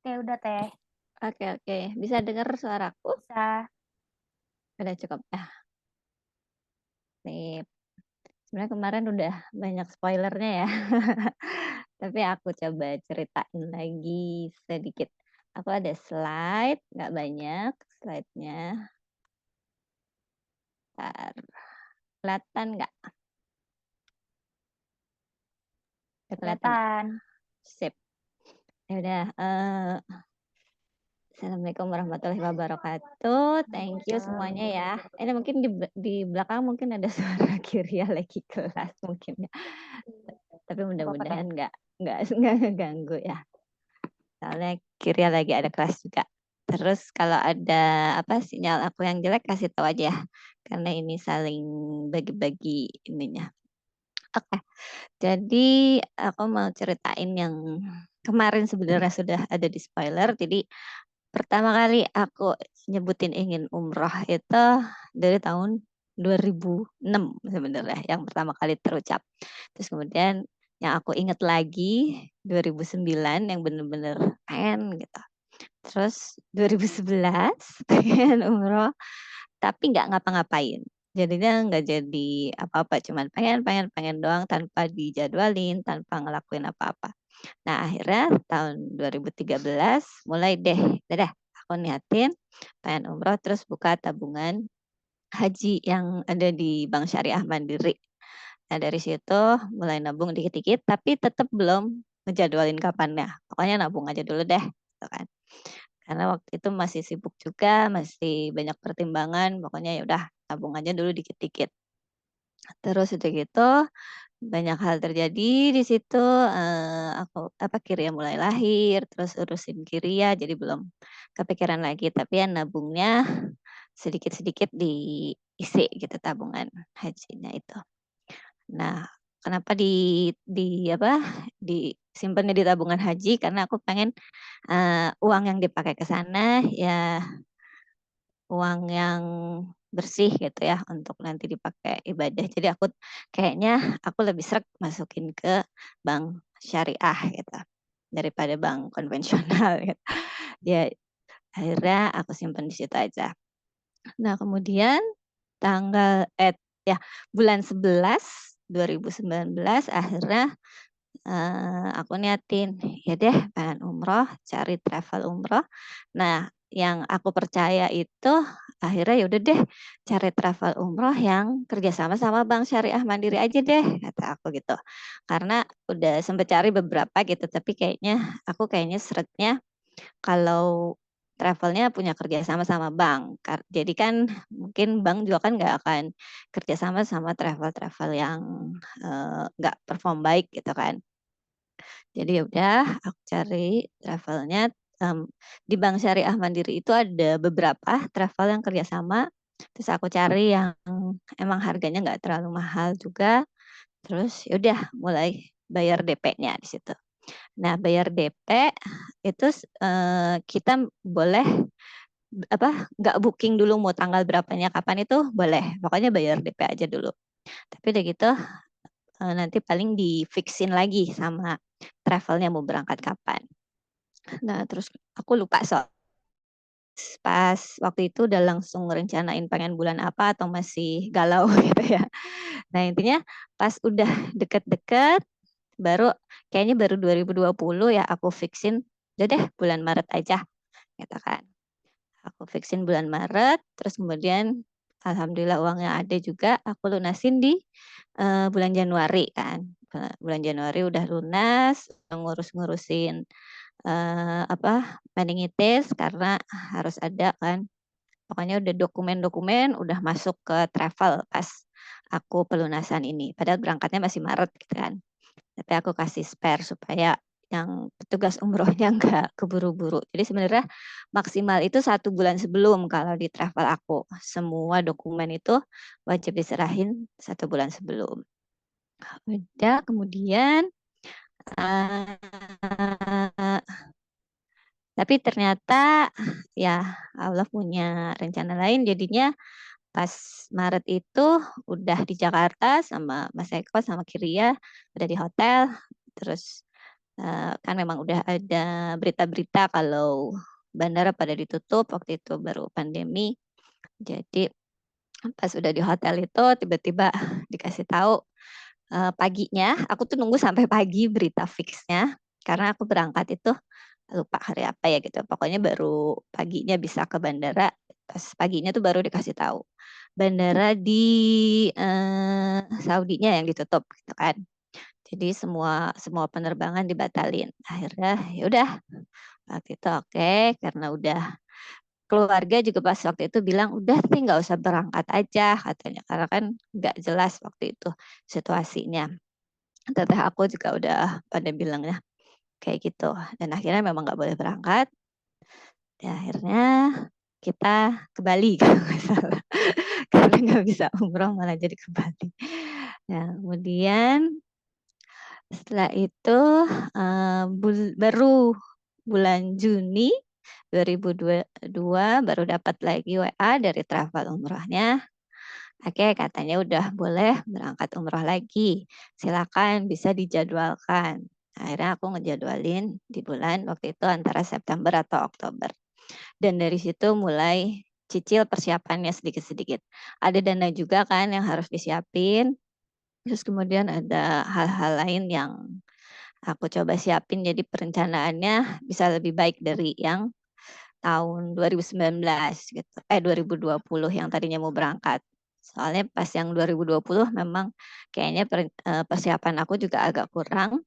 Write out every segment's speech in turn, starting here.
Oke, udah Teh. Oke oke, bisa dengar suaraku? Bisa. Udah cukup ya? Sip. Sebenarnya kemarin udah banyak spoilernya ya, tapi aku coba ceritain lagi sedikit. Aku ada slide, nggak banyak slide-nya. Bentar, kelihatan nggak? Udah kelihatan ya? Kelihatan. Sip. Ya udah, assalamualaikum warahmatullahi wabarakatuh. Thank you Waalaikumsalam. semuanya ya. Ini mungkin di belakang mungkin ada suara Kiria lagi kelas mungkin ya. Tapi Nggak apa-apa Teh. mudah-mudahan nggak nggak ngeganggu ya. Soalnya Kiria lagi ada kelas juga. Terus kalau ada apa sinyal aku yang jelek kasih tahu aja ya. Karena ini saling bagi-bagi ininya. Oke, jadi aku mau ceritain yang kemarin sebenarnya sudah ada di spoiler. Jadi pertama kali aku nyebutin ingin umroh itu dari tahun 2006 sebenarnya yang pertama kali terucap. Terus kemudian yang aku inget lagi 2009 yang bener-bener pengen gitu. Terus 2011 pengen umroh tapi nggak ngapa-ngapain. Jadinya nggak jadi apa-apa, cuman pengen pengen pengen doang tanpa dijadwalin, tanpa ngelakuin apa-apa. Nah, akhirnya tahun 2013 mulai deh, udah deh aku niatin pengen umroh terus buka tabungan haji yang ada di Bank Syariah Mandiri. Nah, dari situ mulai nabung dikit-dikit tapi tetap belum ngejadwalin kapannya. Pokoknya nabung aja dulu deh, gitu kan. Karena waktu itu masih sibuk juga, masih banyak pertimbangan, pokoknya ya udah nabung aja dulu dikit-dikit. Terus udah gitu banyak hal terjadi di situ, aku apa, Kiria mulai lahir, terus urusin Kiria jadi belum kepikiran lagi, tapi ya nabungnya sedikit-sedikit diisi gitu tabungan hajinya itu. Nah, kenapa apa, disimpannya di tabungan haji, karena aku pengen, uang yang dipakai ke sana ya uang yang bersih gitu ya untuk nanti dipakai ibadah. Jadi kayaknya aku lebih sreg masukin ke bank syariah gitu daripada bank konvensional gitu. Ya akhirnya aku simpan di situ aja. Nah kemudian tanggal ya bulan 11 2019 akhirnya aku niatin, ya deh pengen umroh, cari travel umroh. Nah, yang aku percaya itu akhirnya ya udah deh cari travel umroh yang kerjasama sama Bank Syariah Mandiri aja deh, kata aku gitu. Karena udah sempet cari beberapa gitu, tapi kayaknya sretnya kalau travelnya punya kerjasama sama bank. Jadi kan mungkin bank juga kan nggak akan kerjasama sama travel-travel yang nggak perform baik gitu kan. Jadi ya udah aku cari travelnya, di Bank Syariah Mandiri itu ada beberapa travel yang kerjasama, terus aku cari yang emang harganya nggak terlalu mahal juga, terus ya udah mulai bayar DP-nya di situ. Nah bayar DP itu kita boleh apa, nggak booking dulu mau tanggal berapanya kapan itu boleh, pokoknya bayar DP aja dulu. Tapi udah gitu, nanti paling di-fix-in lagi sama travelnya mau berangkat kapan. Nah, terus aku lupa pas waktu itu udah langsung ngerencanain pengen bulan apa atau masih galau gitu ya. Nah, intinya pas udah deket-deket baru 2020 ya aku fixin, udah deh bulan Maret aja gitu kan. Aku fixin bulan Maret, terus kemudian alhamdulillah uangnya ada juga, aku lunasin di, bulan Januari kan. Bulan Januari udah lunas, ngurus-ngurusin apa, meningitis karena harus ada kan, pokoknya udah dokumen-dokumen udah masuk ke travel pas aku pelunasan ini, padahal berangkatnya masih Maret gitu kan. Tapi aku kasih spare supaya yang petugas umrohnya nggak keburu-buru. Jadi sebenarnya maksimal itu 1 bulan sebelum kalau di travel aku. Semua dokumen itu wajib diserahin 1 bulan sebelum. Udah kemudian, eee tapi ternyata ya Allah punya rencana lain jadinya pas Maret itu udah di Jakarta sama Mas Eko sama Kiria, udah di hotel, terus Kan memang udah ada berita-berita kalau bandara pada ditutup, waktu itu baru pandemi. Jadi pas udah di hotel itu tiba-tiba dikasih tahu paginya, aku tuh nunggu sampai pagi berita fixnya, karena aku berangkat itu lupa hari apa ya gitu. Pokoknya baru paginya bisa ke bandara, pas paginya tuh baru dikasih tahu. Bandara di Saudinya yang ditutup gitu kan. Jadi semua semua penerbangan dibatalin. Akhirnya ya udah waktu itu oke, karena udah keluarga juga pas waktu itu bilang udah sih nggak usah berangkat aja katanya, karena kan nggak jelas waktu itu situasinya. Teteh aku juga udah pada bilangnya kayak gitu. Dan akhirnya memang nggak boleh berangkat. Ya, akhirnya kita ke Bali kalau nggak salah. Karena nggak bisa umroh malah jadi ke Bali. Nah, kemudian setelah itu baru bulan Juni 2022 baru dapat lagi WA dari travel umrohnya. Oke, katanya udah boleh berangkat umroh lagi. Silakan bisa dijadwalkan. Akhirnya aku ngejadwalin di bulan waktu itu antara September atau Oktober. Dan dari situ mulai cicil persiapannya sedikit-sedikit. Ada dana juga kan yang harus disiapin. Terus kemudian ada hal-hal lain yang aku coba siapin, jadi perencanaannya bisa lebih baik dari yang tahun 2019 gitu. 2020 yang tadinya mau berangkat. Soalnya pas yang 2020 memang kayaknya persiapan aku juga agak kurang.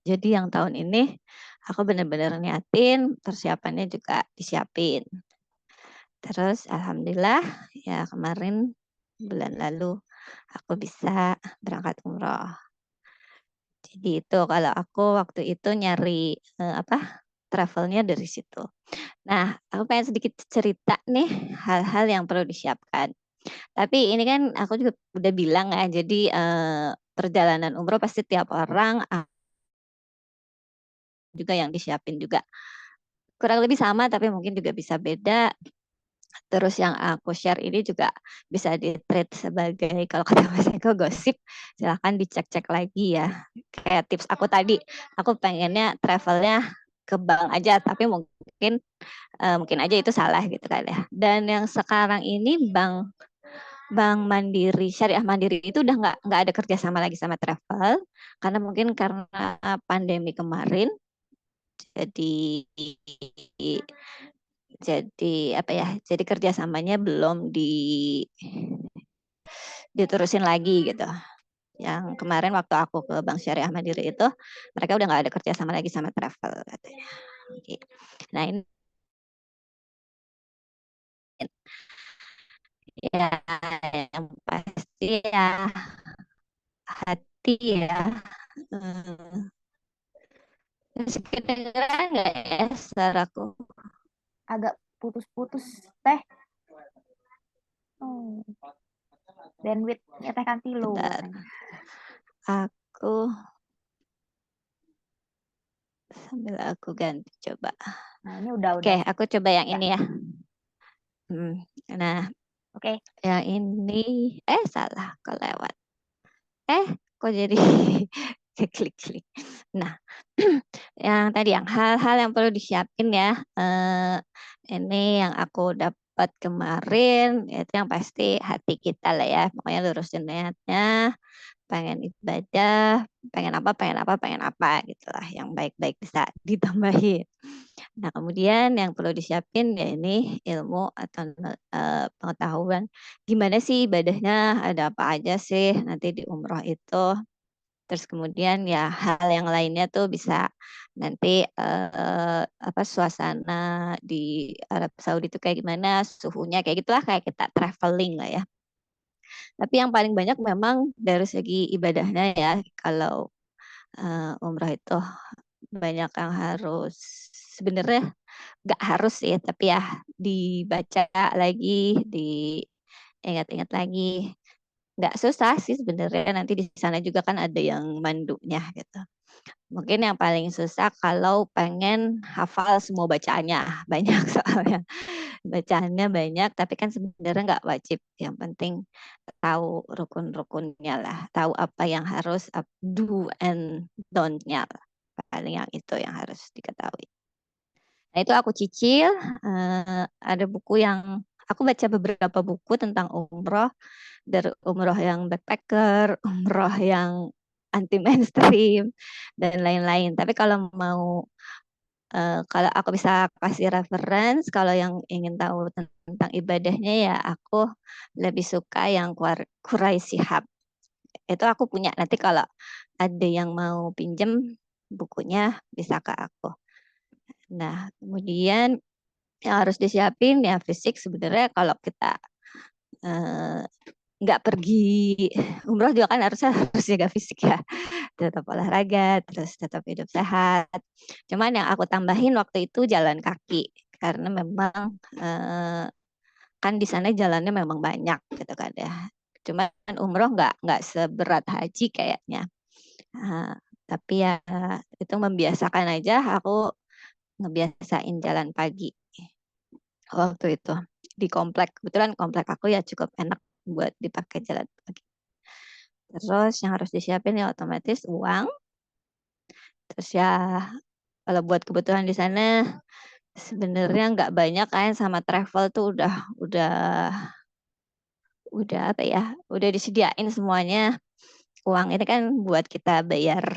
Jadi yang tahun ini aku benar-benar niatin, persiapannya juga disiapin. Terus alhamdulillah ya kemarin bulan lalu aku bisa berangkat umroh. Jadi itu kalau aku waktu itu nyari travelnya dari situ. Nah, aku pengen sedikit cerita nih hal-hal yang perlu disiapkan. Tapi ini kan aku juga udah bilang ya, jadi perjalanan umroh pasti tiap orang juga yang disiapin juga. Kurang lebih sama tapi mungkin juga bisa beda. Terus yang aku share ini juga bisa di-treat sebagai kalau kata Mas Eko gosip, silahkan dicek-cek lagi ya. Kayak tips aku tadi, aku pengennya travelnya ke bank aja, tapi mungkin aja itu salah gitu kan ya. Dan yang sekarang ini Bank Mandiri, Syariah Mandiri itu udah nggak ada kerjasama lagi sama travel, karena mungkin karena pandemi kemarin, jadi apa ya? Jadi kerjasamanya belum diterusin lagi gitu. Yang kemarin waktu aku ke Bank Syariah Mandiri itu, mereka udah nggak ada kerjasama lagi sama travel katanya. Nah ini ya yang pasti ya hati ya. Hmm, Masih kedengeran nggak ya suaraku? Agak putus-putus teh. Oh, bandwidthnya teh kan low Bentar, katanya. aku sambil aku ganti coba. Nah, ini udah Oke, aku coba yang ya. ini ya. Nah, Oke. yang ini, salah, kelewat. Kok jadi klik-klik. Nah, yang tadi yang hal-hal yang perlu disiapin ya. Ini yang aku dapat kemarin, itu yang pasti hati kita lah ya. Pokoknya lurusin niatnya, pengen ibadah, pengen apa gitulah. Yang baik-baik bisa ditambahin. Nah, kemudian yang perlu disiapin ya ini ilmu atau pengetahuan. Gimana sih ibadahnya, ada apa aja sih nanti di umroh itu. Terus kemudian ya hal yang lainnya tuh bisa nanti suasana di Arab Saudi itu kayak gimana, suhunya kayak gitulah kayak kita traveling lah ya. Tapi yang paling banyak memang dari segi ibadahnya ya. Kalau umrah itu banyak yang harus sebenarnya nggak harus sih, tapi ya dibaca lagi, diingat-ingat lagi. Nggak susah sih sebenarnya, nanti di sana juga kan ada yang mandunya gitu. Mungkin yang paling susah kalau pengen hafal semua bacaannya, banyak soalnya. Bacaannya banyak, tapi kan sebenarnya nggak wajib. Yang penting tahu rukun-rukunnya lah, tahu apa yang harus do and don't-nya. paling yang itu yang harus diketahui. Nah itu aku cicil, ada buku yang aku baca beberapa buku tentang umroh, dari umroh yang backpacker, umroh yang anti mainstream dan lain-lain. Tapi kalau mau kalau aku bisa kasih reference, kalau yang ingin tahu tentang ibadahnya ya aku lebih suka yang Quraisy Shihab. Itu aku punya. Nanti kalau ada yang mau pinjem bukunya bisa ke aku. Nah, kemudian yang harus disiapin ya fisik sebenarnya kalau kita eh, nggak pergi umroh juga kan harus jaga fisik ya, tetap olahraga, terus tetap hidup sehat. Cuman yang aku tambahin waktu itu jalan kaki karena memang kan di sana jalannya memang banyak gitu kan ya. Cuman umroh nggak seberat haji kayaknya. Nah, tapi ya itu membiasakan aja, aku ngebiasain jalan pagi waktu itu di komplek. Kebetulan komplek aku ya cukup enak buat dipakai jalan pagi. Terus yang harus disiapin ya otomatis uang. Terus ya kalau buat kebutuhan di sana sebenarnya nggak banyak kan, sama travel tuh udah apa ya, udah disediain semuanya. Uang ini kan buat kita bayar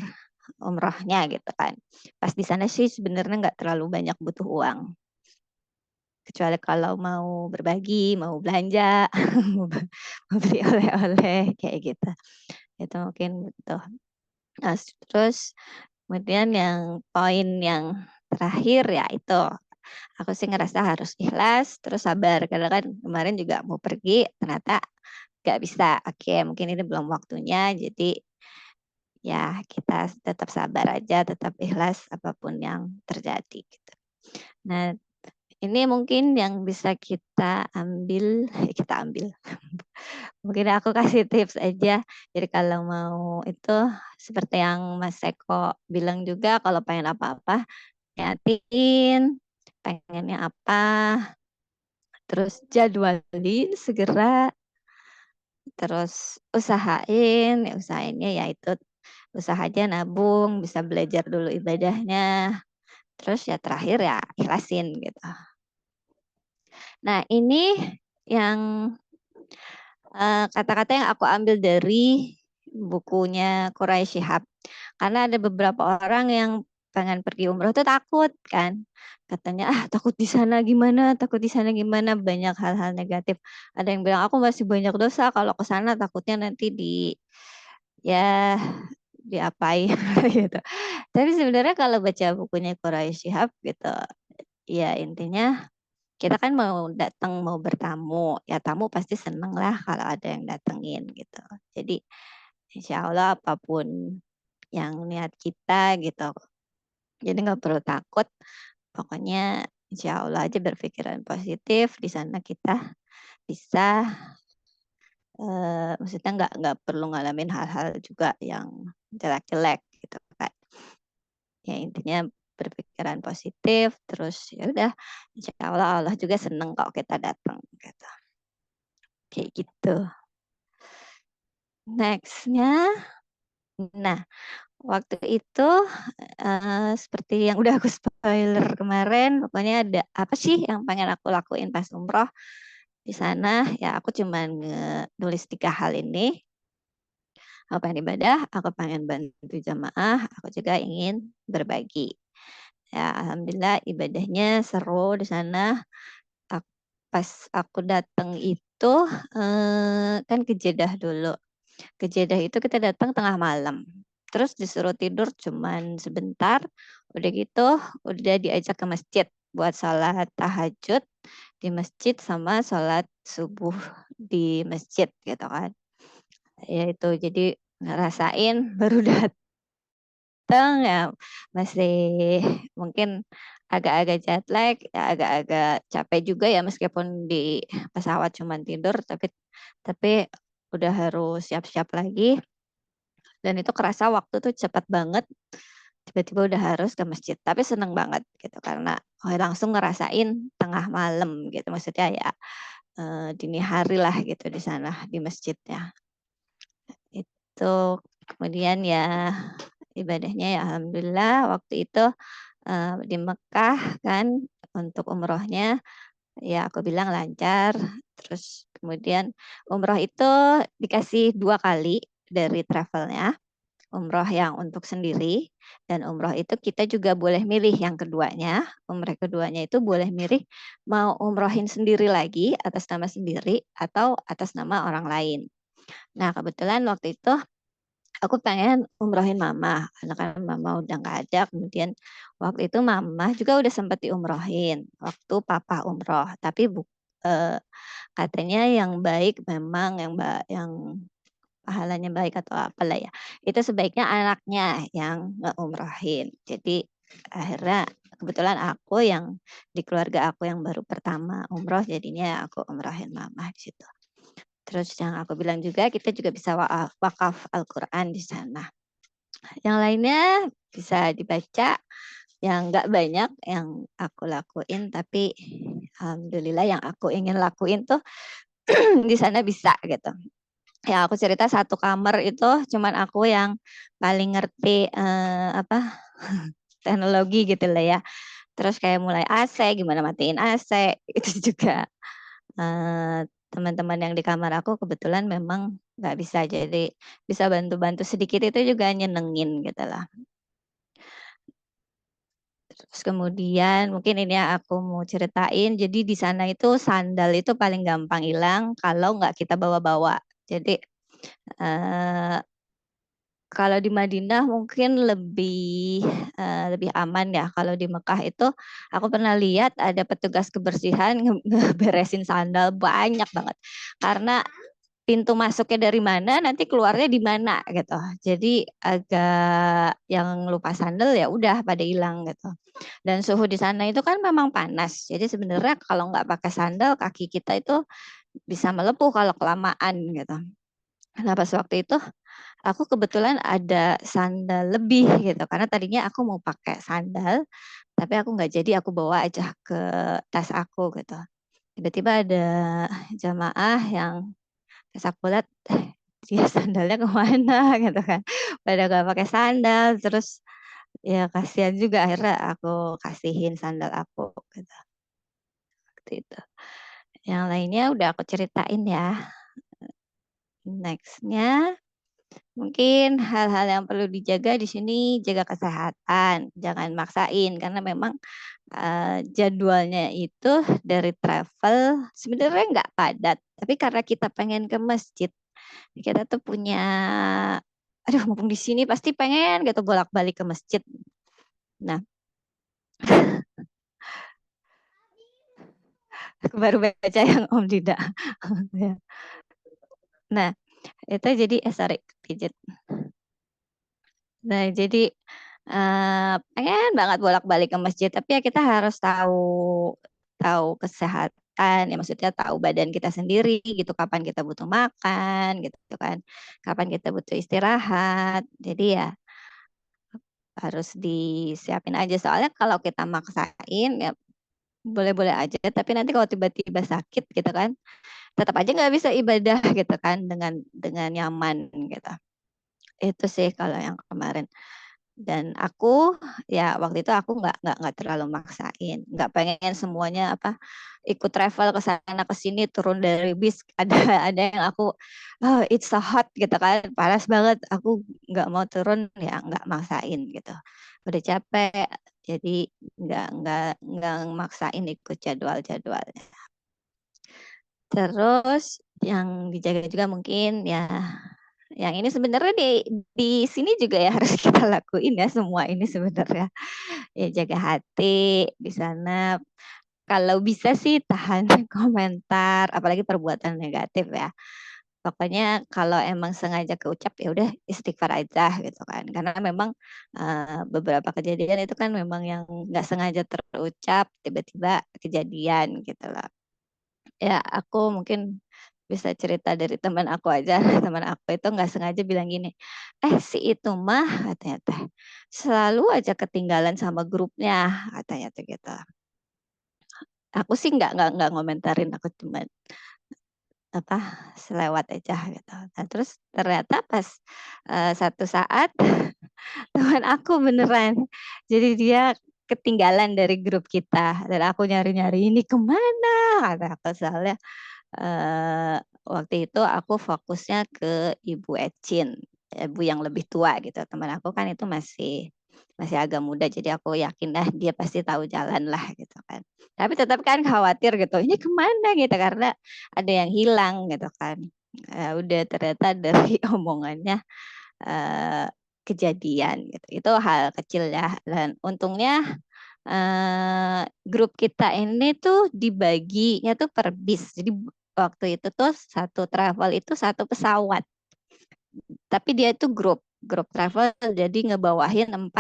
umrohnya gitu kan. Pas di sana sih sebenarnya nggak terlalu banyak butuh uang. Kecuali kalau mau berbagi, mau belanja, mau beli oleh-oleh kayak gitu. Itu mungkin butuh. Nah, terus kemudian yang poin yang terakhir ya itu aku sih ngerasa harus ikhlas terus sabar karena kan kemarin juga mau pergi ternyata nggak bisa. Oke, mungkin ini belum waktunya, jadi ya kita tetap sabar aja, tetap ikhlas apapun yang terjadi gitu. Nah, ini mungkin yang bisa kita ambil, kita ambil. Mungkin aku kasih tips aja. Jadi kalau mau itu seperti yang Mas Eko bilang juga, kalau pengen apa-apa, niatin, pengennya apa, terus jadwalin segera, terus usahainnya ya itu usaha aja nabung, bisa belajar dulu ibadahnya, terus ya terakhir ya ikhlasin gitu. Nah ini yang kata-kata yang aku ambil dari bukunya Quraisy Shihab. Karena ada beberapa orang yang pengen pergi umroh tuh takut kan. Katanya, takut di sana gimana, takut di sana gimana, banyak hal-hal negatif. Ada yang bilang, aku masih banyak dosa kalau ke sana takutnya nanti ya diapain gitu. Tapi sebenarnya kalau baca bukunya Quraisy Shihab gitu, ya intinya kita kan mau datang mau bertamu, ya tamu pasti seneng lah kalau ada yang datengin gitu. Jadi insya Allah apapun yang niat kita gitu, jadi nggak perlu takut. Pokoknya insya Allah aja berpikiran positif, di sana kita bisa maksudnya nggak perlu ngalamin hal-hal juga yang jelek-jelek gitu kan. Ya intinya berpikiran positif, terus ya udah insya Allah Allah juga seneng kok kita datang gitu. Kayak gitu. Nextnya, nah waktu itu seperti yang udah aku spoiler kemarin, pokoknya ada apa sih yang pengen aku lakuin pas umroh di sana, ya aku cuman nulis 3 hal ini. Aku pengen ibadah, aku pengen bantu jamaah, aku juga ingin berbagi. Ya, alhamdulillah ibadahnya seru di sana. Pas aku datang itu kan ke Jeddah dulu. Ke Jeddah itu kita datang tengah malam. Terus disuruh tidur cuman sebentar. Udah gitu, udah diajak ke masjid buat sholat tahajud di masjid sama sholat subuh di masjid gitu kan. Ya itu jadi ngerasain baru datang ya masih mungkin agak-agak jet lag, ya agak-agak capek juga ya meskipun di pesawat cuman tidur, tapi udah harus siap-siap lagi. Dan itu kerasa waktu tuh cepat banget, tiba-tiba udah harus ke masjid. Tapi seneng banget gitu karena langsung ngerasain tengah malam gitu, maksudnya ya dini hari lah gitu di sana di masjidnya. Itu kemudian ya ibadahnya ya alhamdulillah waktu itu di Mekah kan untuk umrohnya ya aku bilang lancar. Terus kemudian umroh itu dikasih 2 kali dari travelnya. Umroh yang untuk sendiri dan umroh itu kita juga boleh milih yang keduanya. Umroh keduanya itu boleh milih mau umrohin sendiri lagi atas nama sendiri atau atas nama orang lain. Nah, kebetulan waktu itu aku pengen umrohin mama karena kan mama udah nggak ada. Kemudian waktu itu mama juga udah sempat diumrohin waktu papa umroh, tapi katanya yang baik memang yang pahalanya baik atau apalah ya. Itu sebaiknya anaknya yang ngeumrohin. Jadi akhirnya kebetulan aku yang di keluarga aku yang baru pertama umroh, jadinya aku umrohin mama di situ. Terus yang aku bilang juga kita juga bisa wakaf Al-Quran di sana. Yang lainnya bisa dibaca, yang nggak banyak yang aku lakuin, tapi alhamdulillah yang aku ingin lakuin tuh di sana bisa gitu. Ya aku cerita satu kamar itu cuman aku yang paling ngerti apa teknologi gitu lah ya. Terus kayak mulai AC, gimana matiin AC, itu juga teman-teman yang di kamar aku kebetulan memang nggak bisa, jadi bisa bantu-bantu sedikit itu juga nyenengin gitu lah. Terus kemudian mungkin ini yang aku mau ceritain, jadi di sana itu sandal itu paling gampang hilang kalau nggak kita bawa-bawa. Jadi kalau di Madinah mungkin lebih aman ya. Kalau di Mekah itu aku pernah lihat ada petugas kebersihan ngeberesin sandal banyak banget. Karena pintu masuknya dari mana, nanti keluarnya di mana gitu. Jadi agak yang lupa sandal ya udah pada hilang gitu. Dan suhu di sana itu kan memang panas. Jadi sebenarnya kalau nggak pakai sandal kaki kita itu bisa melepuh kalau kelamaan gitu. Nah pas waktu itu aku kebetulan ada sandal lebih gitu karena tadinya aku mau pakai sandal tapi aku nggak jadi, aku bawa aja ke tas aku gitu. Tiba-tiba ada jamaah yang pas aku lihat dia sandalnya kemana gitu kan, pada nggak pakai sandal. Terus ya kasihan juga, akhirnya aku kasihin sandal aku gitu waktu itu. Yang lainnya udah aku ceritain ya. Nextnya mungkin hal-hal yang perlu dijaga di sini, jaga kesehatan, jangan maksain karena memang jadwalnya itu dari travel sebenarnya nggak padat, tapi karena kita pengen ke masjid, kita tuh punya, aduh mumpung di sini pasti pengen gitu bolak-balik ke masjid. Nah, aku baru baca yang Om Dida. Nah, itu jadi sorry, pijit. Nah, jadi pengen banget bolak-balik ke masjid, tapi ya kita harus tahu tahu kesehatan, ya maksudnya tahu badan kita sendiri gitu, kapan kita butuh makan gitu kan, kapan kita butuh istirahat. Jadi ya harus disiapin aja. Soalnya kalau kita maksain ya boleh-boleh aja, tapi nanti kalau tiba-tiba sakit gitu kan, tetap aja nggak bisa ibadah gitu kan dengan nyaman gitu. Itu sih kalau yang kemarin. Dan aku ya waktu itu aku nggak terlalu maksain, nggak pengen semuanya apa ikut travel ke sana ke sini, turun dari bis ada yang aku oh it's so hot gitu kan, panas banget, aku nggak mau turun, ya nggak maksain gitu, udah capek jadi nggak maksain ikut jadwal-jadwal. Terus yang dijaga juga mungkin ya, yang ini sebenarnya di sini juga ya harus kita lakuin ya semua ini sebenarnya. Ya jaga hati di sana. Kalau bisa sih tahan komentar, apalagi perbuatan negatif ya. Pokoknya kalau emang sengaja keucap ya udah istighfar aja gitu kan. Karena memang beberapa kejadian itu kan memang yang nggak sengaja terucap tiba-tiba kejadian gitu loh. Ya aku mungkin bisa cerita dari teman aku aja. Teman aku itu nggak sengaja bilang gini, si itu mah katanya teh selalu aja ketinggalan sama grupnya katanya tuh gitu. Aku sih nggak ngomentarin, aku cuma selewat aja gitu. Nah, terus ternyata pas satu saat teman aku beneran, jadi dia ketinggalan dari grup kita dan aku nyari-nyari ini kemana kata aku soalnya waktu itu aku fokusnya ke Ibu Ecin, ibu yang lebih tua gitu. Teman aku kan itu masih masih agak muda, jadi aku yakin dia pasti tahu jalan lah gitu kan. Tapi tetap kan khawatir gitu, ini kemana gitu karena ada yang hilang gitu kan. Udah ternyata dari omongannya eh, kejadian gitu. Itu hal kecil ya dan untungnya grup kita ini tuh dibaginya tuh per bis. Jadi waktu itu tuh satu travel itu satu pesawat. Tapi dia itu grup travel jadi ngebawahin 4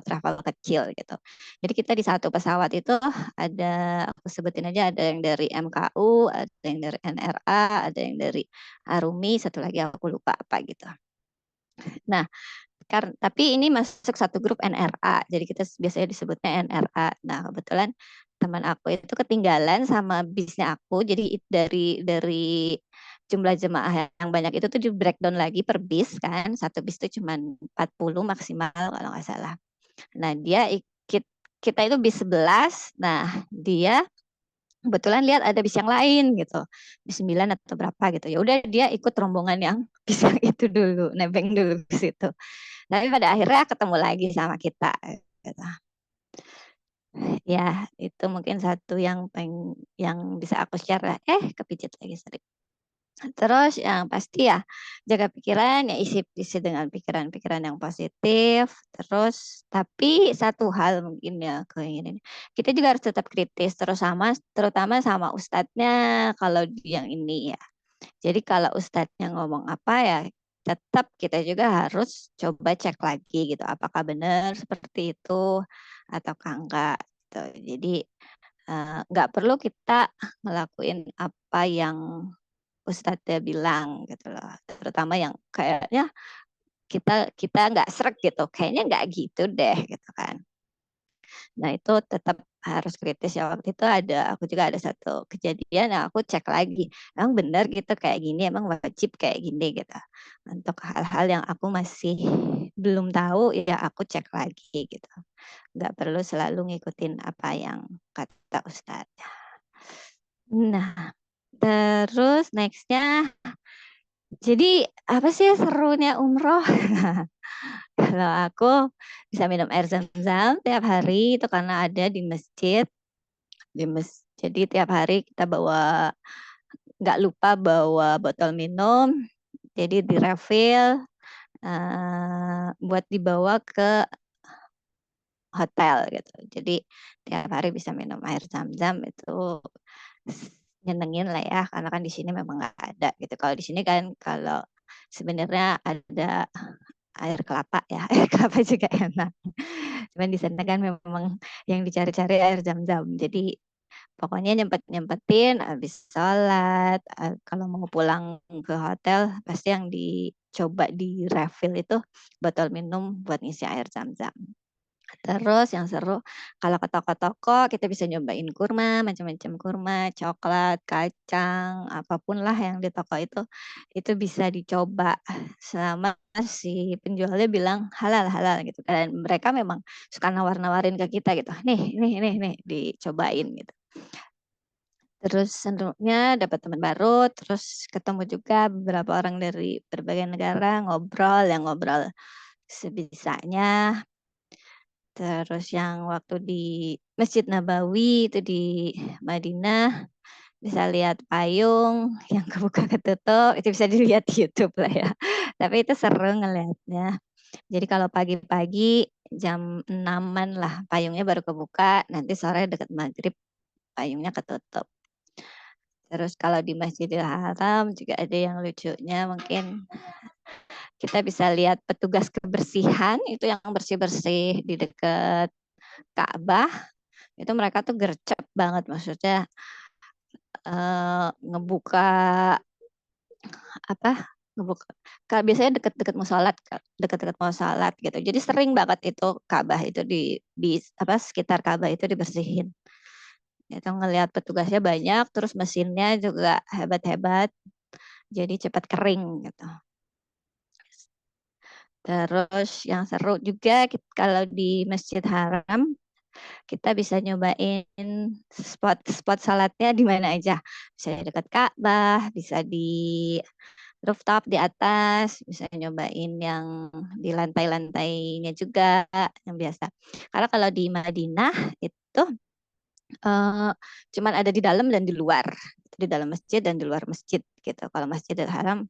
travel kecil gitu. Jadi kita di satu pesawat itu ada aku sebutin aja ada yang dari MKU, ada yang dari NRA, ada yang dari Arumi, satu lagi aku lupa apa gitu. Nah, tapi ini masuk satu grup NRA, jadi kita biasanya disebutnya NRA. Nah, kebetulan teman aku itu ketinggalan sama bisnya aku, jadi dari jumlah jemaah yang banyak itu tuh di breakdown lagi per bis kan, satu bis itu cuma 40 maksimal kalau nggak salah. Nah, kita itu bis 11, nah dia kebetulan lihat ada bis yang lain gitu, bis 9 atau berapa gitu. Ya udah dia ikut rombongan yang bis yang itu dulu, nebeng dulu ke situ. Tapi pada akhirnya ketemu lagi sama kita. Gitu. Ya, itu mungkin satu yang bisa aku share lah. Kepijit lagi, sorry. Terus yang pasti ya jaga pikiran, ya isi dengan pikiran-pikiran yang positif. Terus tapi satu hal mungkin ya ini, kita juga harus tetap kritis terutama sama ustadznya kalau yang ini ya. Jadi kalau ustadznya ngomong apa ya tetap kita juga harus coba cek lagi gitu apakah benar seperti itu ataukah enggak gitu. Jadi nggak perlu kita ngelakuin apa yang ustadznya bilang gitu loh. Terutama yang kayaknya kita nggak srek gitu. Kayaknya nggak gitu deh gitu kan. Nah itu tetap harus kritis ya. Waktu itu aku juga ada satu kejadian yang aku cek lagi. Emang benar gitu kayak gini, emang wajib kayak gini gitu. Untuk hal-hal yang aku masih belum tahu ya aku cek lagi gitu. Nggak perlu selalu ngikutin apa yang kata Ustadz. Nah, terus nextnya, jadi apa sih serunya umroh? Kalau aku bisa minum air zam-zam tiap hari itu karena ada di masjid. Jadi tiap hari kita nggak lupa bawa botol minum. Jadi di refill buat dibawa ke hotel gitu. Jadi tiap hari bisa minum air zam-zam itu nyenengin lah ya karena kan di sini memang nggak ada gitu. Kalau di sini kan kalau sebenarnya ada air kelapa ya, air kelapa juga enak. Cuman di sana kan memang yang dicari-cari air zam-zam. Jadi pokoknya nyempetin habis sholat, kalau mau pulang ke hotel pasti yang dicoba di refill itu botol minum buat ngisi air zam-zam. Terus yang seru kalau ke toko-toko kita bisa nyobain kurma, macam-macam kurma, coklat, kacang, apapun lah yang di toko itu bisa dicoba selama si penjualnya bilang halal halal gitu. Dan mereka memang suka nawar-nawarin ke kita gitu. Nih, dicobain gitu. Terus serunya dapat teman baru, terus ketemu juga beberapa orang dari berbagai negara, ngobrol sebisanya. Terus yang waktu di Masjid Nabawi itu di Madinah bisa lihat payung yang kebuka ketutup, itu bisa dilihat di YouTube lah ya. Tapi itu seru ngelihatnya. Jadi kalau pagi-pagi jam 6-an lah payungnya baru kebuka, nanti sore dekat maghrib payungnya ketutup. Terus kalau di Masjidil Haram juga ada yang lucunya mungkin kita bisa lihat petugas kebersihan itu yang bersih-bersih di dekat Ka'bah. Itu mereka tuh gercep banget maksudnya ngebuka apa biasanya deket-deket mau salat gitu. Jadi sering banget itu Ka'bah itu di sekitar Ka'bah itu dibersihin. Itu ngelihat petugasnya banyak, terus mesinnya juga hebat-hebat, jadi cepat kering gitu. Terus yang seru juga kalau di Masjid Haram kita bisa nyobain spot salatnya di mana aja. Bisa di dekat Ka'bah, bisa di rooftop di atas, bisa nyobain yang di lantai-lantainya juga yang biasa. Karena kalau di Madinah itu cuman ada di dalam dan di luar, di dalam masjid dan di luar masjid gitu. Kalau Masjidil Haram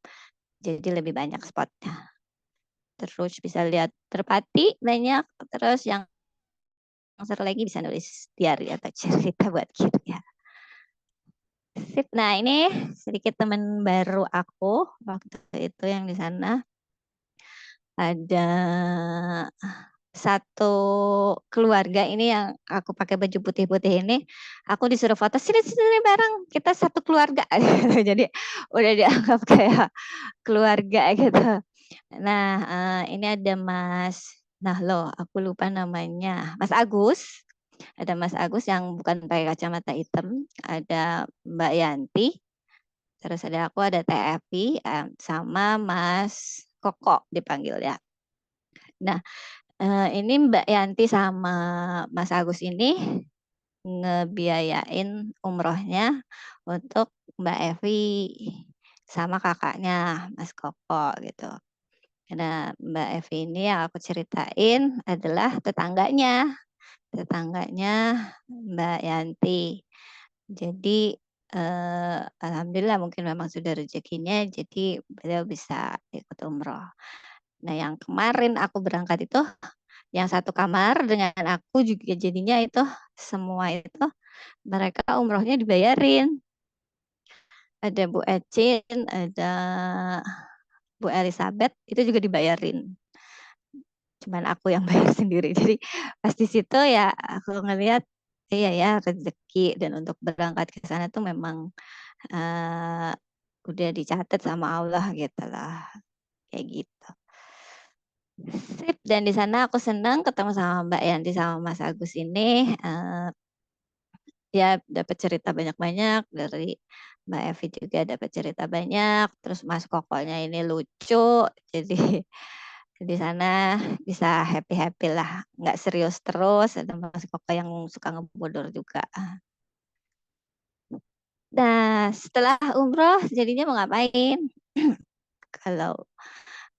jadi lebih banyak spotnya. Terus bisa lihat Terpati banyak. Terus yang seru lagi bisa nulis diary atau cerita buat kita. Sip. Nah ini sedikit teman baru aku waktu itu yang di sana. Ada satu keluarga ini yang aku pakai baju putih-putih ini, aku disuruh foto sini sini bareng kita satu keluarga. Jadi udah dianggap kayak keluarga gitu. Nah, ini ada nah loh, aku lupa namanya, Mas Agus. Ada Mas Agus yang bukan pakai kacamata hitam, ada Mbak Yanti, terus ada aku, ada Teh Evi, sama Mas Koko dipanggil ya. Nah, ini Mbak Yanti sama Mas Agus ini ngebiayain umrohnya untuk Mbak Evi sama kakaknya Mas Koko gitu. Karena Mbak Evi ini yang aku ceritain adalah tetangganya Mbak Yanti. Jadi alhamdulillah mungkin memang sudah rezekinya, jadi beliau bisa ikut umroh. Nah yang kemarin aku berangkat itu, yang satu kamar dengan aku juga jadinya itu semua itu mereka umrohnya dibayarin. Ada Bu Ecin, ada Bu Elizabeth, itu juga dibayarin. Cuman aku yang bayar sendiri. Jadi pas di situ ya aku ngelihat iya ya rezeki, dan untuk berangkat ke sana tuh memang udah dicatat sama Allah gitu lah. Kayak gitu. Sip. Dan di sana aku senang ketemu sama Mbak Yanti sama Mas Agus ini. Dia dapat cerita banyak-banyak dari Mbak Evi, juga dapat cerita banyak. Terus Mas Kokonya ini lucu. Jadi di sana bisa happy-happy lah. Nggak serius terus. Ada Mas Koko yang suka ngebodor juga. Nah, setelah umroh jadinya mau ngapain? Kalau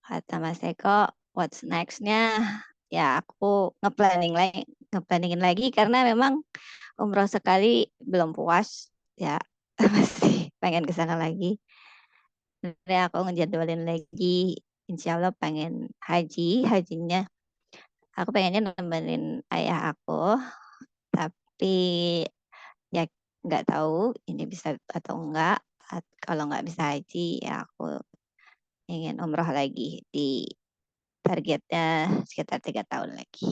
kata Mas Eko, what's next-nya? Ya aku ngeplaningin lagi karena memang umroh sekali belum puas, ya masih pengen ke sana lagi. Jadi aku ngejadwalin lagi, insya Allah pengen hajinya. Aku pengennya nemenin ayah aku, tapi ya nggak tahu ini bisa atau enggak. Kalau nggak bisa haji, ya aku ingin umroh lagi di targetnya sekitar 3 tahun lagi.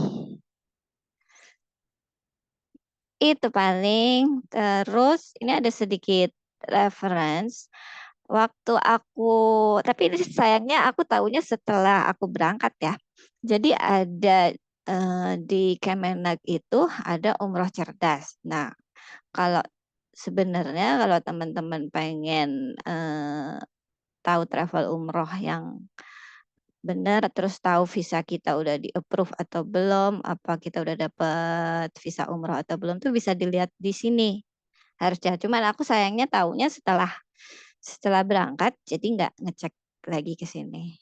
Itu paling. Terus ini ada sedikit reference. Waktu aku, tapi ini sayangnya aku tahunya setelah aku berangkat ya. Jadi ada di Kemenak itu ada umroh cerdas. Nah, kalau sebenarnya kalau teman-teman pengen tahu travel umroh yang benar, terus tahu visa kita udah di approve atau belum, apa kita udah dapat visa umroh atau belum, tuh bisa dilihat di sini harusnya. Cuman aku sayangnya taunya setelah berangkat, jadi nggak ngecek lagi ke sini.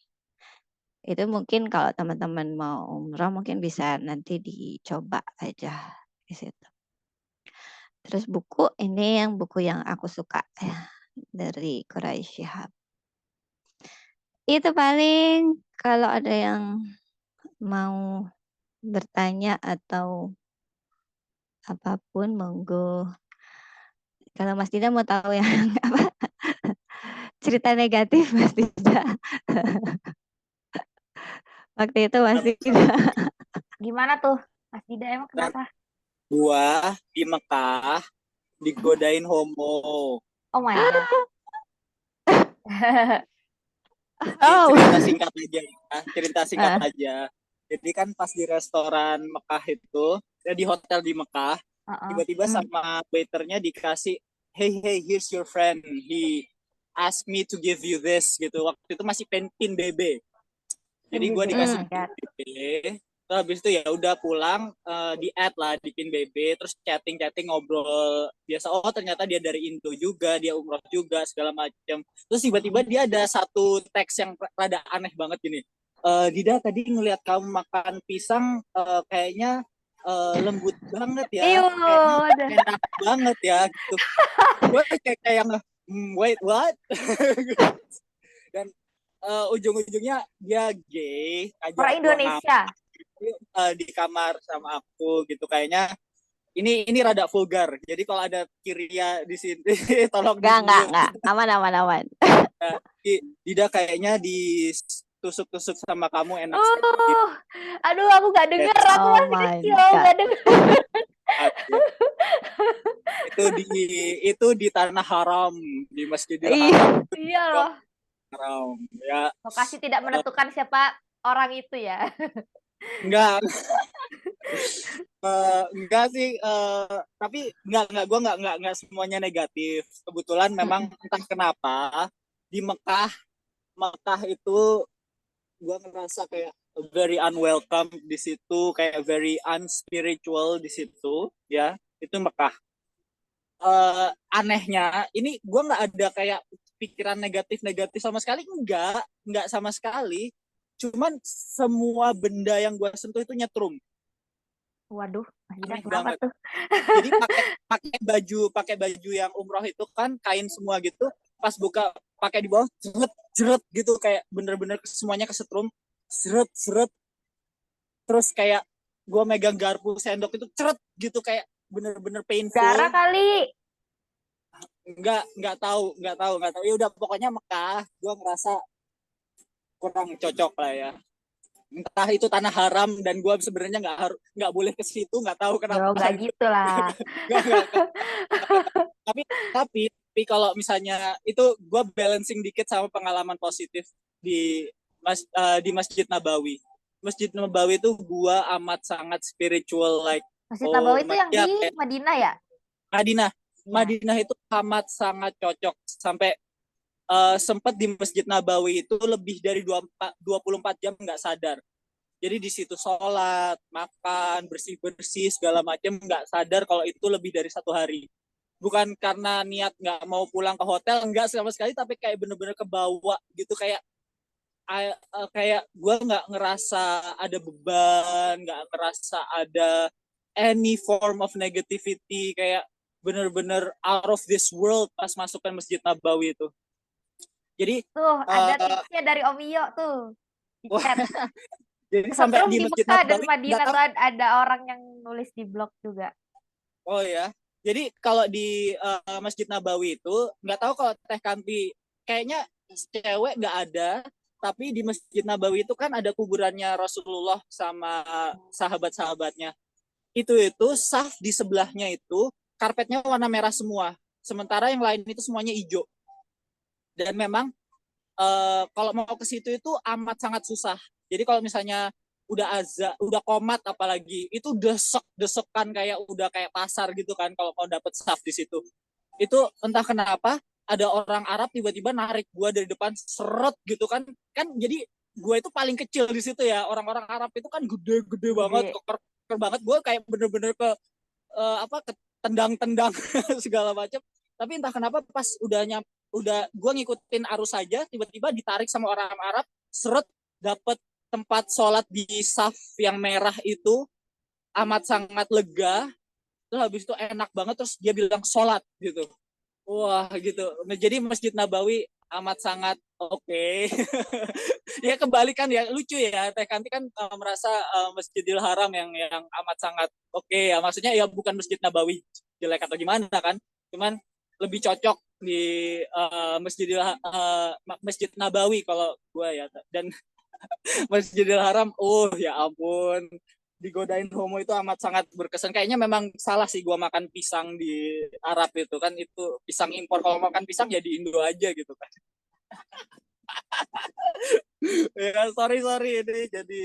Itu mungkin kalau teman-teman mau umroh mungkin bisa nanti dicoba aja di situ. Terus buku ini yang buku yang aku suka ya, dari Quraish Shihab. Itu paling. Kalau ada yang mau bertanya atau apapun monggo. Kalau Mas Dida mau tahu yang apa cerita negatif Mas Dida. Waktu itu Mas Dida. Gimana tuh, Mas Dida, emang kenapa? Gua di Mekah digodain homo. Oh my God. Jadi Oh. cerita singkat aja ya. Cerita singkat Ah. aja. Jadi kan pas di restoran Mekah itu, ya di hotel di Mekah, Tiba-tiba sama waiternya dikasih, hey, here's your friend. He asked me to give you this gitu. Waktu itu masih pin BB. Jadi gue dikasih pin BB. Terus habis itu ya udah pulang, di add lah di pin BB, terus chatting ngobrol biasa. Oh ternyata dia dari Indo juga, dia umroh juga segala macam. Terus tiba-tiba dia ada satu teks yang rada aneh banget gini. Dida tadi ngelihat kamu makan pisang, kayaknya lembut banget ya, kayaknya enak banget ya gitu. Gue kayak yang wait what? Dan ujung-ujungnya dia gay, Orang Indonesia. Di kamar sama aku gitu. Kayaknya ini rada vulgar. Jadi kalau ada Kiria di sini tolong enggak. Aman. Dida kayaknya ditusuk-tusuk sama kamu enak sekali. Aduh, aku nggak dengar. Aku masih kecil, nggak dengar. Itu di tanah haram, di Masjidil Haram. Iya loh. Haram ya. Lokasi tidak menentukan siapa orang itu ya. Enggak sih, tapi gue nggak semuanya negatif. Kebetulan memang entah kenapa di Mekah itu gue ngerasa kayak very unwelcome di situ, kayak very unspiritual di situ ya. Itu Mekah. Anehnya ini gue nggak ada kayak pikiran negatif sama sekali, nggak sama sekali. Cuman semua benda yang gue sentuh itu nyetrum. Waduh, kenapa tuh? Jadi pakai baju yang umroh itu kan kain semua gitu. Pas buka pakai di bawah jeret gitu, kayak bener-bener semuanya kesetrum, seret. Terus kayak gue megang garpu sendok itu ceret gitu, kayak bener-bener painful. Darah kali. Nggak tahu. Ya udah pokoknya Mekah gue ngerasa kurang cocok lah ya. Entah itu tanah haram dan gue sebenarnya nggak boleh ke situ, nggak tahu kenapa. Nggak gitu lah. tapi kalau misalnya itu gue balancing dikit sama pengalaman positif di Masjid Nabawi. Masjid Nabawi itu gue amat sangat spiritual, like Masjid Nabawi itu yang di Madinah ya? Madinah itu amat sangat cocok. Sampai sempat di Masjid Nabawi itu lebih dari 24 jam nggak sadar. Jadi di situ sholat, makan, bersih segala macam, nggak sadar kalau itu lebih dari 1 hari. Bukan karena niat nggak mau pulang ke hotel, nggak sama sekali, tapi kayak bener-bener kebawa gitu, kayak gue nggak ngerasa ada beban, nggak ngerasa ada any form of negativity, kayak bener-bener out of this world pas masuk ke Masjid Nabawi itu. Jadi tuh ada tipsnya dari Om Iyo tuh. Jadi sampai di Masjid Nabawi dan Madinah tuh ada orang yang nulis di blog juga. Oh ya. Jadi kalau di Masjid Nabawi itu nggak tahu kalau Teh Kanti, kayaknya cewek nggak ada, tapi di Masjid Nabawi itu kan ada kuburannya Rasulullah sama sahabat-sahabatnya. Itu saf di sebelahnya itu karpetnya warna merah semua, sementara yang lain itu semuanya hijau. Dan memang kalau mau ke situ itu amat sangat susah. Jadi kalau misalnya udah komat apalagi, itu desekan kayak udah kayak pasar gitu kan kalau mau dapet saf di situ. Itu entah kenapa ada orang Arab tiba-tiba narik gue dari depan, seret gitu kan jadi gue itu paling kecil di situ ya. Orang-orang Arab itu kan gede banget, keker banget. Gue kayak bener-bener ke tendang segala macam. Tapi entah kenapa pas udah gue ngikutin arus saja, tiba-tiba ditarik sama orang Arab, seret, dapet tempat sholat di saf yang merah itu, amat sangat lega. Terus habis itu enak banget, terus dia bilang sholat gitu. Wah gitu. Jadi Masjid Nabawi amat sangat oke. Ya kebalikan ya, lucu ya. Teh Kanti kan merasa Masjidil Haram yang amat sangat oke ya. Maksudnya ya bukan Masjid Nabawi jelek atau gimana kan. Cuman lebih cocok di Masjid Nabawi kalau gue ya. Dan Masjidil Haram, ya ampun, digodain homo itu amat sangat berkesan. Kayaknya memang salah sih gue makan pisang di Arab itu kan, itu pisang impor. Kalau makan pisang ya di Indo aja gitu kan. Ya sorry ini jadi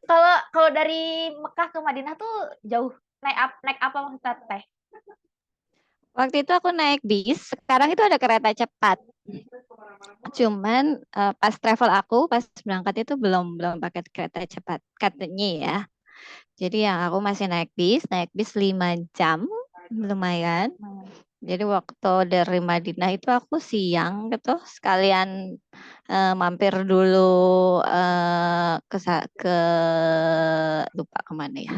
Kalau dari Mekah ke Madinah tuh jauh, naik apa maksudnya Teh? Waktu itu aku naik bis, sekarang itu ada kereta cepat. Cuman pas travel aku pas berangkat itu belum pakai kereta cepat katanya ya. Jadi yang aku masih naik bis 5 jam, lumayan. Jadi waktu dari Madinah itu aku siang gitu, sekalian mampir dulu ke lupa kemana ya,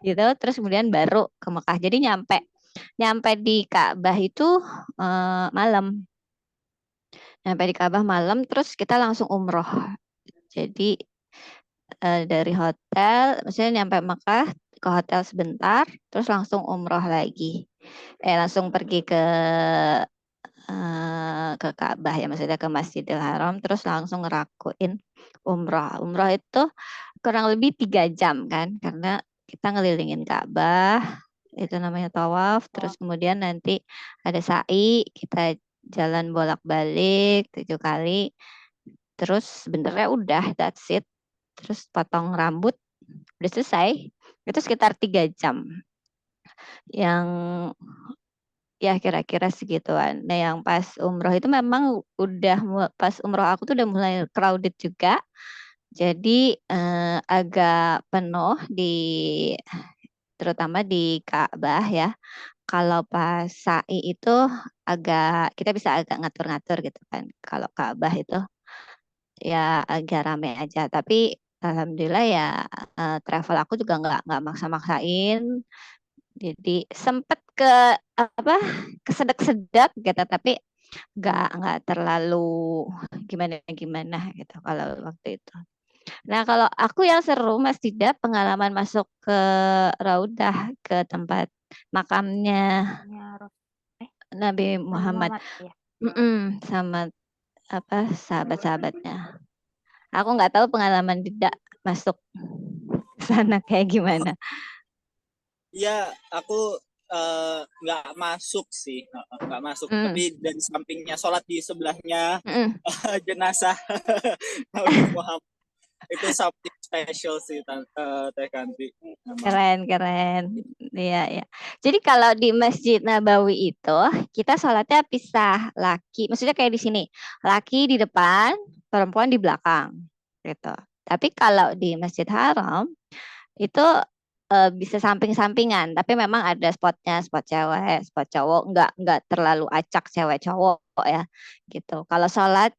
gitu. Terus kemudian baru ke Mekah. Jadi nyampe di Ka'bah itu malam. Nyampe di Ka'bah malam, terus kita langsung umroh. Jadi dari hotel, misalnya nyampe Mekah, ke hotel sebentar, terus langsung umroh lagi. Langsung pergi ke Ka'bah ya, maksudnya ke Masjidil Haram, terus langsung ngerakuin umroh. Umroh itu kurang lebih 3 jam kan, karena kita ngelilingin Ka'bah, itu namanya tawaf, terus kemudian nanti ada sa'i, kita jalan bolak-balik 7 kali, terus sebenarnya udah that's it, terus potong rambut, udah selesai. Itu sekitar 3 jam. Yang ya kira-kira segituan. Nah yang pas umroh itu memang pas umroh aku tuh udah mulai crowded juga. Jadi agak penuh terutama di Ka'bah ya. Kalau pas sa'i itu kita bisa agak ngatur-ngatur gitu kan. Kalau Ka'bah itu ya agak rame aja. Tapi alhamdulillah ya travel aku juga nggak maksa-maksain. Jadi sempet apa kesedek-sedek gitu, tapi nggak terlalu gimana gitu kalau waktu itu. Nah kalau aku yang seru Mas Dida pengalaman masuk ke Raudah, ke tempat makamnya Nabi Muhammad. Ya. Sama apa sahabat-sahabatnya. Aku nggak tahu pengalaman Dida masuk ke sana kayak gimana. Iya, aku nggak masuk sih, nggak masuk. Tapi dari sampingnya, sholat di sebelahnya jenazah Nabi Muhammad itu something special sih, Teh Kanti. Keren. Iya, ya. Jadi kalau di Masjid Nabawi itu kita sholatnya pisah laki, maksudnya kayak di sini, laki di depan, perempuan di belakang, gitu. Tapi kalau di Masjid Haram itu bisa samping-sampingan, tapi memang ada spotnya, spot cewek, spot cowok, nggak terlalu acak cewek cowok ya, gitu. Kalau sholat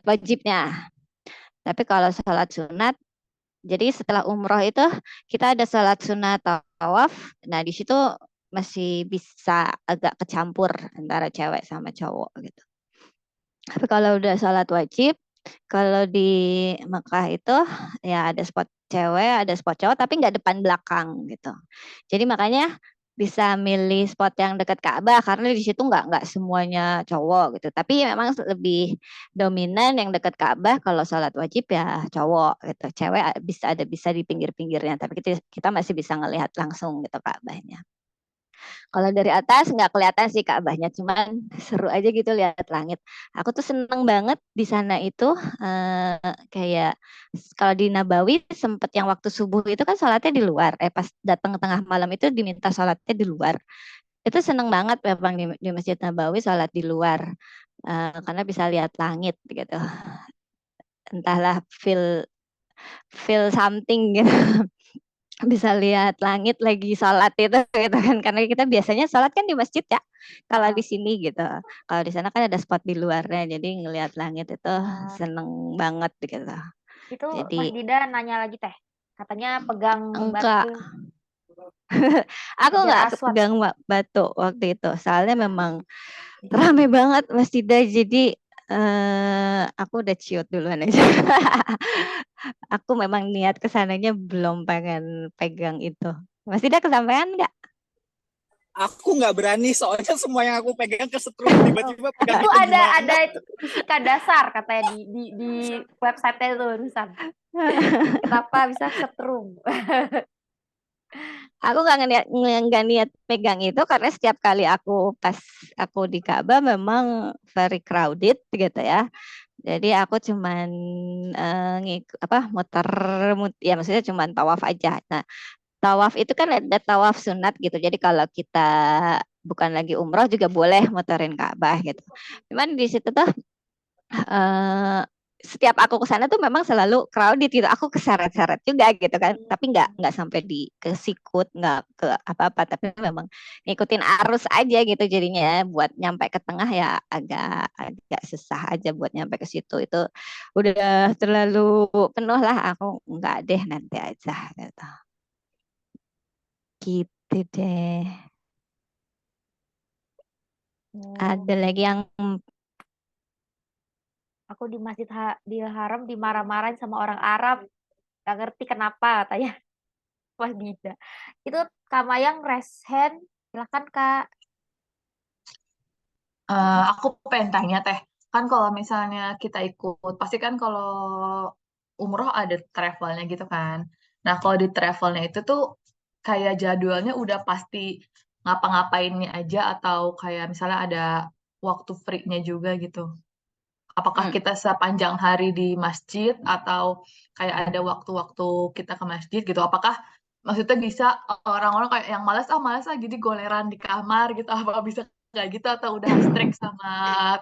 wajibnya, tapi kalau sholat sunat, jadi setelah umroh itu kita ada sholat sunat tawaf. Nah di situ masih bisa agak kecampur antara cewek sama cowok gitu. Tapi kalau udah sholat wajib, kalau di Mekah itu ya ada spot cewek, ada spot cowok, tapi nggak depan belakang gitu. Jadi makanya bisa milih spot yang dekat Ka'bah karena di situ nggak semuanya cowok gitu. Tapi memang lebih dominan yang dekat Ka'bah kalau sholat wajib ya cowok gitu. Cewek bisa di pinggir-pinggirnya, tapi kita masih bisa ngelihat langsung gitu Ka'bahnya. Kalau dari atas nggak kelihatan sih Ka'bahnya, cuman seru aja gitu lihat langit. Aku tuh seneng banget di sana itu kayak kalau di Nabawi sempet yang waktu subuh itu kan sholatnya di luar. Pas datang tengah malam itu diminta sholatnya di luar. Itu seneng banget memang di Masjid Nabawi sholat di luar karena bisa lihat langit gitu. Entahlah feel something gitu. Bisa lihat langit lagi sholat itu gitu kan, karena kita biasanya sholat kan di masjid ya kalau di sini gitu, kalau di sana kan ada spot di luarnya, jadi ngelihat langit itu seneng banget gitu. Itu Jadi Mas Dida nanya lagi Teh, katanya pegang enggak batu. aku nggak pegang batu waktu itu, soalnya memang rame banget Mas Dida, jadi aku udah ciut duluan aja. Aku memang niat kesananya belum pengen pegang itu. Mas Dida kesampaian nggak? Aku nggak berani soalnya semua yang aku pegang kesetrum tiba-tiba pegang itu itu ada itu fisika dasar katanya di website-nya itu tulisan. Kenapa bisa setrum? Aku nggak niat pegang itu karena setiap kali pas aku di Ka'bah memang very crowded gitu ya. Jadi aku cuman muter, ya maksudnya cuman tawaf aja. Nah, tawaf itu kan ada tawaf sunat gitu. Jadi kalau kita bukan lagi umroh juga boleh muterin Ka'bah gitu. Cuman di situ tuh eh, setiap aku ke sana tuh memang selalu crowded gitu. Aku keseret-seret juga gitu kan. Tapi nggak sampai di ke sikut, nggak ke apa-apa. Tapi memang ngikutin arus aja gitu. Jadinya buat nyampe ke tengah ya agak agak susah aja buat nyampe ke situ. Itu udah terlalu penuh lah. Aku nggak deh nanti aja gitu. Gitu deh. Ada lagi yang Aku di di Haram dimarah-marahin sama orang Arab. Gak ngerti kenapa katanya. Mas Dida. Itu Kak Mayang raise hand. Silakan Kak. Aku pengen tanya Teh, kan kalau misalnya kita ikut, pasti kan kalau umroh ada travelnya gitu kan. Nah kalau di travelnya itu tuh kayak jadwalnya udah pasti ngapa-ngapainnya aja atau kayak misalnya ada waktu free-nya juga gitu. Apakah kita sepanjang hari di masjid atau kayak ada waktu-waktu kita ke masjid gitu? Apakah maksudnya bisa orang-orang kayak yang malas jadi goleran di kamar gitu? Apa bisa kayak gitu atau udah strict sama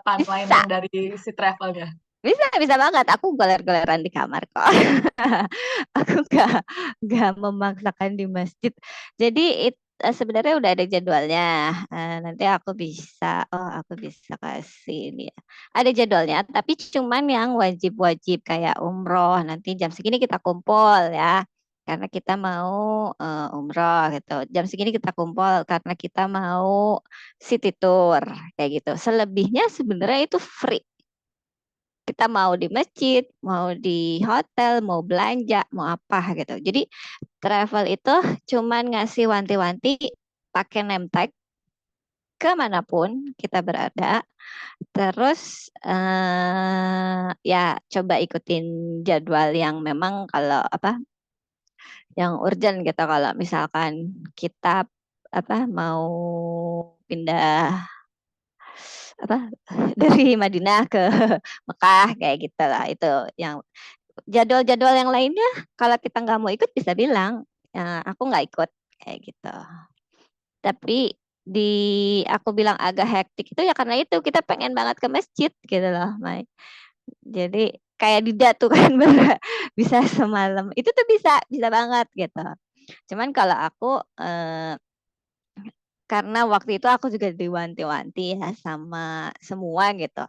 timeline bisa, yang dari si travelnya? bisa banget. Aku goler-goleran di kamar kok. Aku nggak memaksakan di masjid. Jadi sebenarnya udah ada jadwalnya. Nanti aku bisa kasih ini ya. Ada jadwalnya, tapi cuman yang wajib-wajib kayak umroh. Nanti jam segini kita kumpul ya. Karena kita mau umroh gitu. Jam segini kita kumpul karena kita mau city tour kayak gitu. Selebihnya sebenarnya itu free. Kita mau di masjid, mau di hotel, mau belanja, mau apa gitu. Jadi travel itu cuman ngasih wanti-wanti pakai name tag kemanapun kita berada. Terus ya coba ikutin jadwal yang memang kalau yang urgent gitu. Kalau misalkan kita mau pindah apa dari Madinah ke Mekah kayak gitu lah, itu yang jadwal-jadwal yang lainnya kalau kita nggak mau ikut bisa bilang aku nggak ikut kayak gitu. Tapi di aku bilang agak hektik itu ya karena itu kita pengen banget ke masjid gitu loh, Mai. Jadi kayak Dida tuh kan bisa semalam itu tuh bisa banget gitu. Cuman kalau aku karena waktu itu aku juga diwanti-wanti ya sama semua gitu,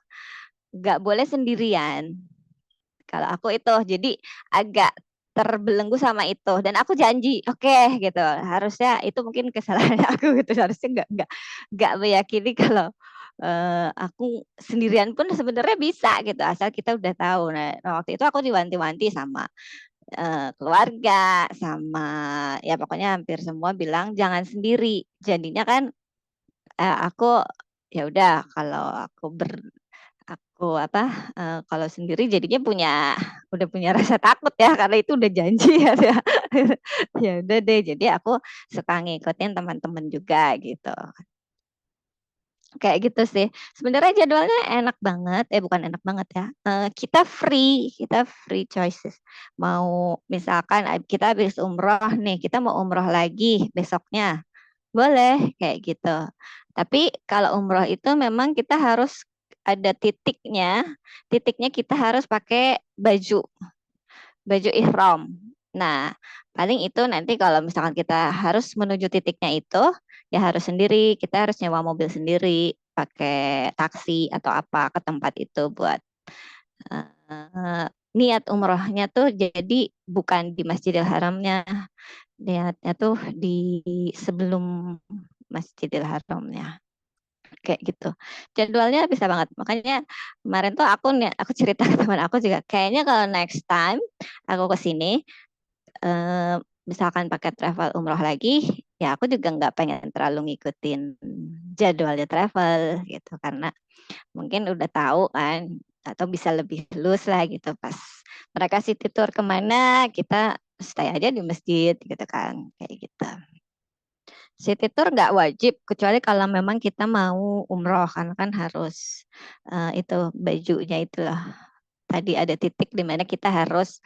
nggak boleh sendirian. Kalau aku itu jadi agak terbelenggu sama itu dan aku janji oke gitu, harusnya itu mungkin kesalahan aku gitu, harusnya nggak meyakini kalau aku sendirian pun sebenarnya bisa gitu asal kita udah tahu. Nah waktu itu aku diwanti-wanti sama keluarga sama ya pokoknya hampir semua bilang jangan sendiri, jadinya kan aku ya udah kalau aku kalau sendiri jadinya udah punya rasa takut ya karena itu udah janji ya. Ya udah deh, jadi aku suka ngikutin teman-teman juga gitu. Kayak gitu sih. Sebenarnya jadwalnya enak banget, bukan enak banget ya. Kita free choices. Mau misalkan kita habis umroh nih, kita mau umroh lagi besoknya, boleh kayak gitu. Tapi kalau umroh itu memang kita harus ada titiknya. Titiknya kita harus pakai baju ihram. Nah, paling itu nanti kalau misalkan kita harus menuju titiknya itu, ya harus sendiri. Kita harus nyewa mobil sendiri, pakai taksi atau apa ke tempat itu buat niat umrohnya tuh jadi bukan di Masjidil Haramnya, niatnya tuh di sebelum Masjidil Haramnya kayak gitu. Jadwalnya bisa banget. Makanya kemarin tuh aku cerita ke teman aku juga kayaknya kalau next time aku ke sini misalkan pakai travel umroh lagi, ya aku juga nggak pengen terlalu ngikutin jadwalnya travel gitu karena mungkin udah tahu kan atau bisa lebih loose lah gitu pas mereka city tour kemana kita stay aja di masjid gitu kan kayak gitu. City tour nggak wajib kecuali kalau memang kita mau umroh karena kan harus itu bajunya itulah tadi ada titik di mana kita harus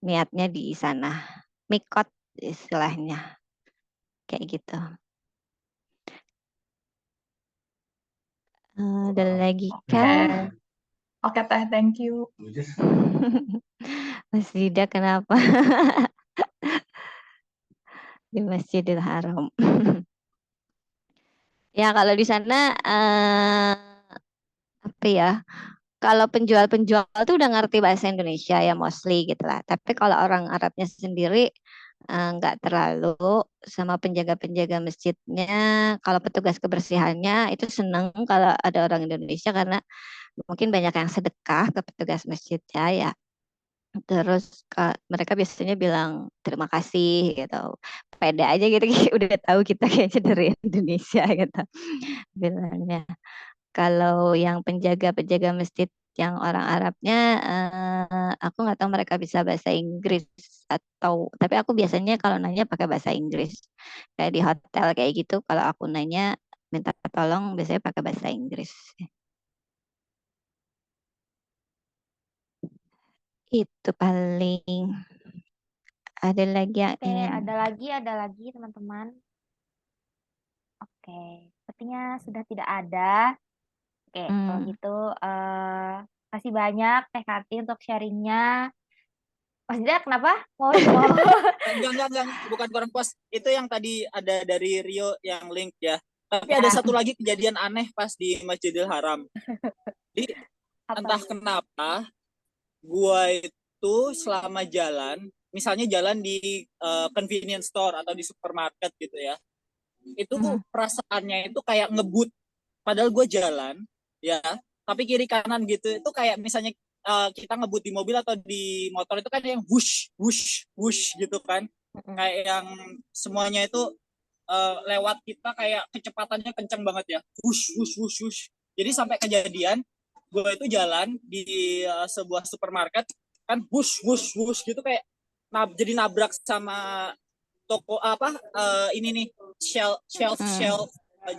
niatnya di sana, mikot istilahnya, kayak gitu. Ada lagi kah? Oke Teh, thank you. Mas Dida kenapa? Di Masjidil Haram. Ya kalau di sana apa ya? Kalau penjual-penjual tuh udah ngerti bahasa Indonesia ya mostly gitu lah. Tapi kalau orang Arabnya sendiri nggak terlalu, sama penjaga-penjaga masjidnya. Kalau petugas kebersihannya itu seneng kalau ada orang Indonesia karena mungkin banyak yang sedekah ke petugas masjidnya ya. Terus mereka biasanya bilang terima kasih gitu. Pede aja gitu, udah tahu kita kayaknya dari Indonesia gitu bilangnya. Kalau yang penjaga-penjaga masjid yang orang Arabnya, aku nggak tahu mereka bisa bahasa Inggris tapi aku biasanya kalau nanya pakai bahasa Inggris. Kayak di hotel kayak gitu, kalau aku nanya minta tolong biasanya pakai bahasa Inggris. Itu paling. Ada lagi yang Oke, ingin. ada lagi teman-teman. Oke, sepertinya sudah tidak ada. Oke, kalau gitu kasih banyak Teh Karti untuk sharingnya. Mas Dida kenapa? Mau Enggak, bukan kurang puas. Itu yang tadi ada dari Rio yang link ya. Tapi ada satu lagi kejadian aneh pas di Masjidil Haram. Jadi entah kenapa gua itu selama jalan, misalnya jalan di convenience store atau di supermarket gitu ya, itu perasaannya itu kayak ngebut. Padahal gue jalan ya, tapi kiri kanan gitu itu kayak misalnya kita ngebut di mobil atau di motor itu kan yang whoosh whoosh whoosh gitu kan, kayak yang semuanya itu lewat kita kayak kecepatannya kencang banget ya, whoosh whoosh whoosh whoosh. Jadi sampai kejadian gue itu jalan di sebuah supermarket kan whoosh whoosh whoosh gitu, kayak jadi nabrak sama toko apa ini nih shelf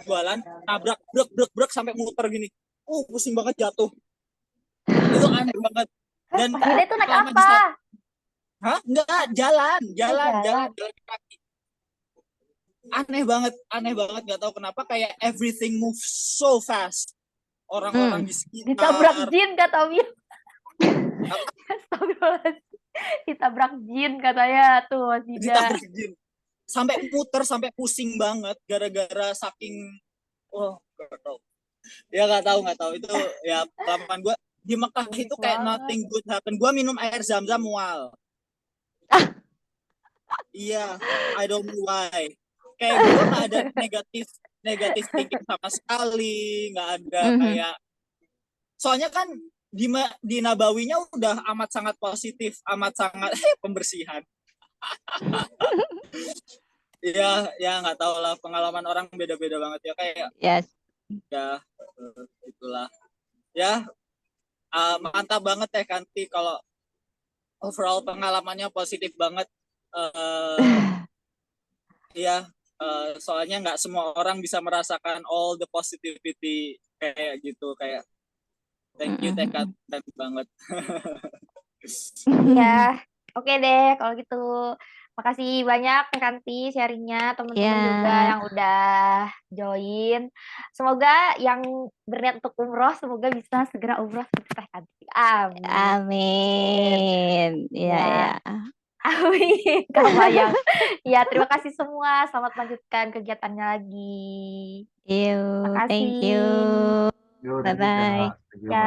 jualan, nabrak brek sampai muter gini. Pusing banget jatuh. Itu aneh banget. Dan Mas Dida itu naik apa? Hah? Enggak, jalan kaki. Aneh banget nggak tahu kenapa kayak everything moves so fast. Orang-orang di sekitar ditabrak jin kata Mia. Ditabrak jin katanya tuh Mas Dida. Ditabrak jin. Sampai muter, sampai pusing banget gara-gara saking nggak tahu. Ya nggak tahu itu ya pengalaman gue di Mekah itu kayak nothing good happen. Gue minum air zam-zam mual. Iya, I don't know why. Kayak gue nggak ada negatif thinking sama sekali, nggak ada kayak. Soalnya kan di Nabawinya udah amat sangat positif, amat sangat pembersihan. Ya nggak tahu lah, pengalaman orang beda-beda banget ya kayak. Yes. Ya itulah. Ya mantap banget Teh Kanti kalau overall pengalamannya positif banget. Ya soalnya nggak semua orang bisa merasakan all the positivity kayak gitu, kayak thank you Teh Kanti banget. Ya, oke deh kalau gitu. Makasih banyak Teh Kanti sharingnya, teman-teman juga yang udah join. Semoga yang berniat untuk umroh semoga bisa segera umroh seperti Teh Kanti. Amin. Amin. Ya. Amin. Kabayang. Ya, terima kasih semua. Selamat lanjutkan kegiatannya lagi. Thank you. Bye-bye. Ya.